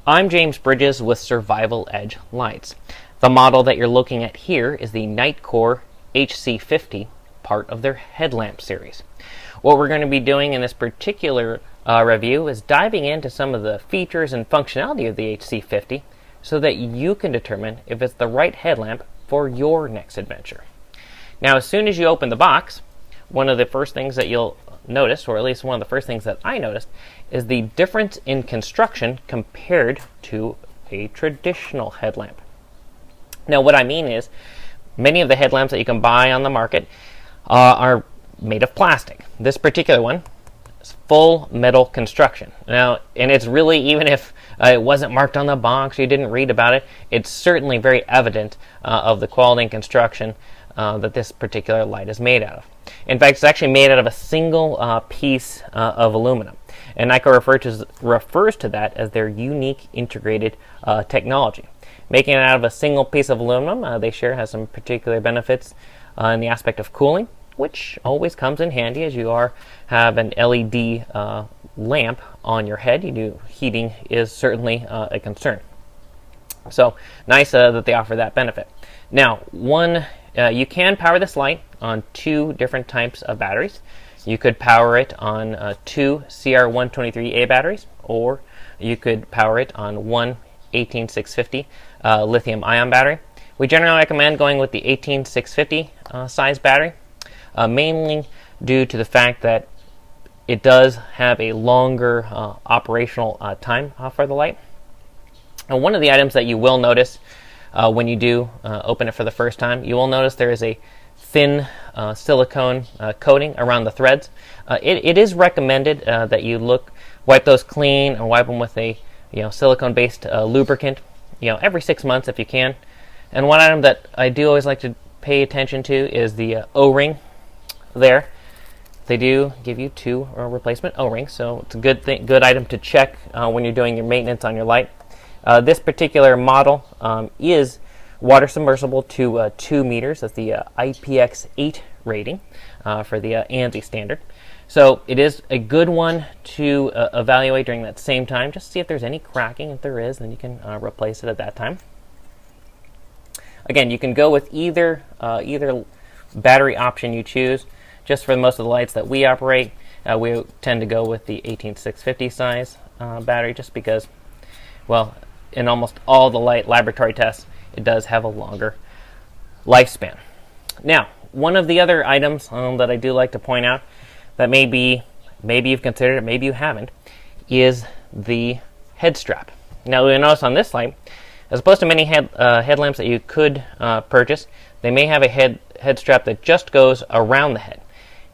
I'm James Bridges with Survival Edge Lights. The model that you're looking at here is the Nitecore HC50, part of their Headlamp series. What we're going to be doing in this particular review is diving into some of the features and functionality of the HC50 so that you can determine if it's the right headlamp for your next adventure. Now, as soon as you open the box, one of the first things that you'll notice, or at least one of the first things that I noticed, is the difference in construction compared to a traditional headlamp. Now, what I mean is, many of the headlamps that you can buy on the market are made of plastic. This particular one is full metal construction. Now, and it's really, even if it wasn't marked on the box, you didn't read about it, it's certainly very evident of the quality and construction that this particular light is made out of. In fact, it's actually made out of a single piece of aluminum. And Nitecore refers to that as their unique integrated technology. Making it out of a single piece of aluminum, they share, has some particular benefits in the aspect of cooling, which always comes in handy as you have an LED lamp on your head. Heating is certainly a concern. So nice that they offer that benefit. Now, you can power this light on two different types of batteries. You could power it on two CR123A batteries, or you could power it on one 18650 lithium-ion battery. We generally recommend going with the 18650 size battery, mainly due to the fact that it does have a longer operational time for the light. And one of the items that you will notice when you do open it for the first time, you will notice there is a thin silicone coating around the threads. It is recommended that you wipe those clean and wipe them with a silicone-based lubricant every 6 months if you can. And one item that I do always like to pay attention to is the O-ring there. They do give you two replacement O-rings, so it's a good item to check when you're doing your maintenance on your light. This particular model is water submersible to 2 meters. That's the IPX8 rating for the ANSI standard. So it is a good one to evaluate during that same time, just to see if there's any cracking. If there is, then you can replace it at that time. Again, you can go with either battery option you choose. Just for most of the lights that we operate, we tend to go with the 18650 size battery, just because, well, in almost all the light laboratory tests, it does have a longer lifespan. Now, one of the other items that I do like to point out that maybe you've considered it, maybe you haven't, is the head strap. Now, you'll notice on this light, as opposed to many headlamps that you could purchase, they may have a head strap that just goes around the head.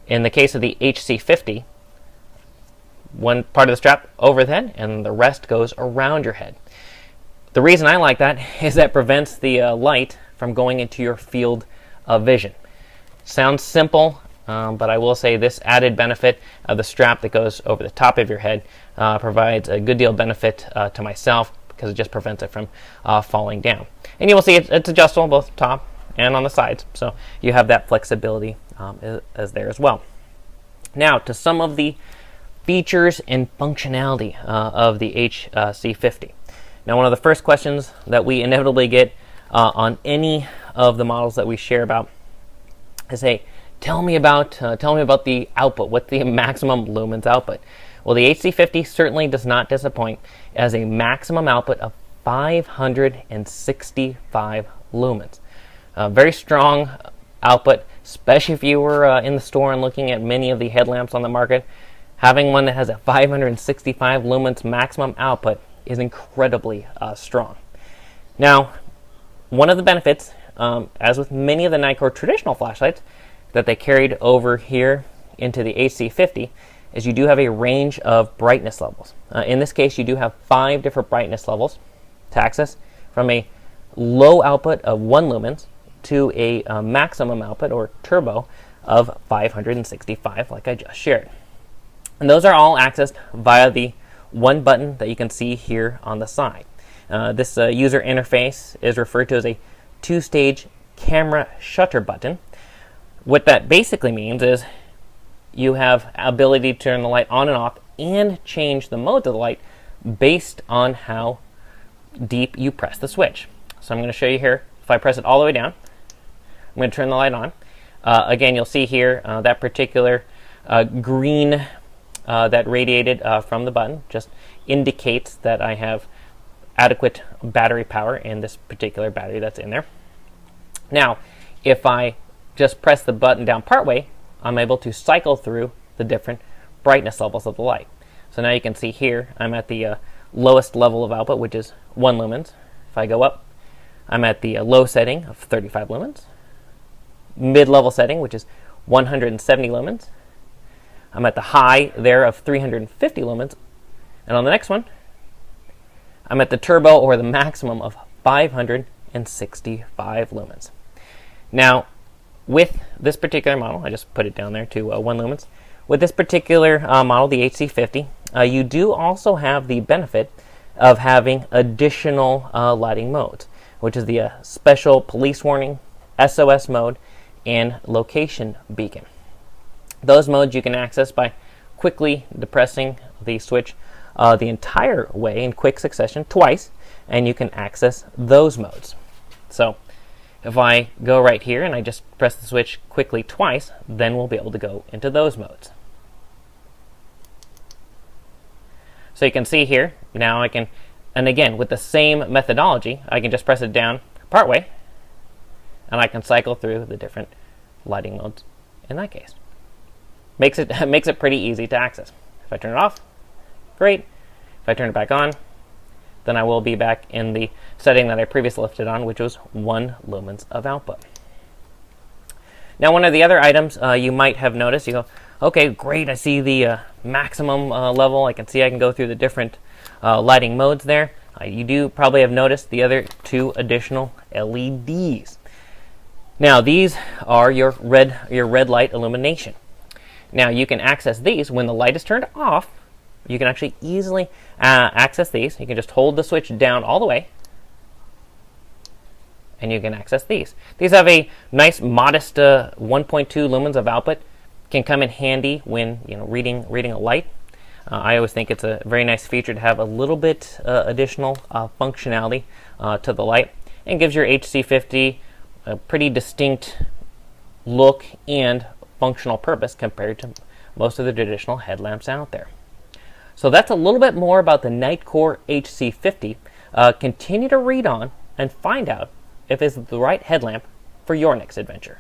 In the case of the HC50, one part of the strap over the head and the rest goes around your head. The reason I like that is that prevents the light from going into your field of vision. Sounds simple, but I will say this added benefit of the strap that goes over the top of your head provides a good deal of benefit to myself, because it just prevents it from falling down. And you will see it's adjustable both top and on the sides, so you have that flexibility as there as well. Now, to some of the features and functionality of the HC50. Now, one of the first questions that we inevitably get on any of the models that we share about is, hey, tell me about the output. What's the maximum lumens output? Well, the HC50 certainly does not disappoint as a maximum output of 565 lumens. Very strong output, especially if you were in the store and looking at many of the headlamps on the market. Having one that has a 565 lumens maximum output is incredibly strong. Now, one of the benefits, as with many of the Nitecore traditional flashlights that they carried over here into the HC50, is you do have a range of brightness levels. In this case, you do have 5 different brightness levels to access, from a low output of 1 lumens to a maximum output, or turbo, of 565, like I just shared. And those are all accessed via the one button that you can see here on the side. This user interface is referred to as a 2-stage camera shutter button. What that basically means is you have ability to turn the light on and off and change the mode of the light based on how deep you press the switch. So I'm going to show you here. If I press it all the way down, I'm going to turn the light on. Again, you'll see here that particular green that radiated from the button just indicates that I have adequate battery power in this particular battery that's in there. Now, if I just press the button down partway, I'm able to cycle through the different brightness levels of the light. So now you can see here I'm at the lowest level of output, which is 1 lumens. If I go up, I'm at the low setting of 35 lumens, mid-level setting, which is 170 lumens. I'm at the high there of 350 lumens, and on the next one, I'm at the turbo or the maximum of 565 lumens. Now, with this particular model, I just put it down there to 1 lumens. With this particular model, the HC50, you do also have the benefit of having additional lighting modes, which is the special police warning, SOS mode, and location beacon. Those modes you can access by quickly depressing the switch the entire way in quick succession twice, and you can access those modes. So if I go right here and I just press the switch quickly twice, then we'll be able to go into those modes. So you can see here, now I can, and again, with the same methodology, I can just press it down partway, and I can cycle through the different lighting modes in that case. Makes it pretty easy to access. If I turn it off, great. If I turn it back on, then I will be back in the setting that I previously left it on, which was 1 lumens of output. Now, one of the other items you might have noticed, you go, okay, great, I see the maximum level. I can see I can go through the different lighting modes there. You do probably have noticed the other 2 additional LEDs. Now, these are your red light illumination. Now, you can access these when the light is turned off. You can actually easily access these. You can just hold the switch down all the way, and you can access these. These have a nice, modest 1.2 lumens of output. Can come in handy when reading a light. I always think it's a very nice feature to have a little bit additional functionality to the light, and gives your HC50 a pretty distinct look and functional purpose compared to most of the traditional headlamps out there. So that's a little bit more about the Nitecore HC50. Continue to read on and find out if it's the right headlamp for your next adventure.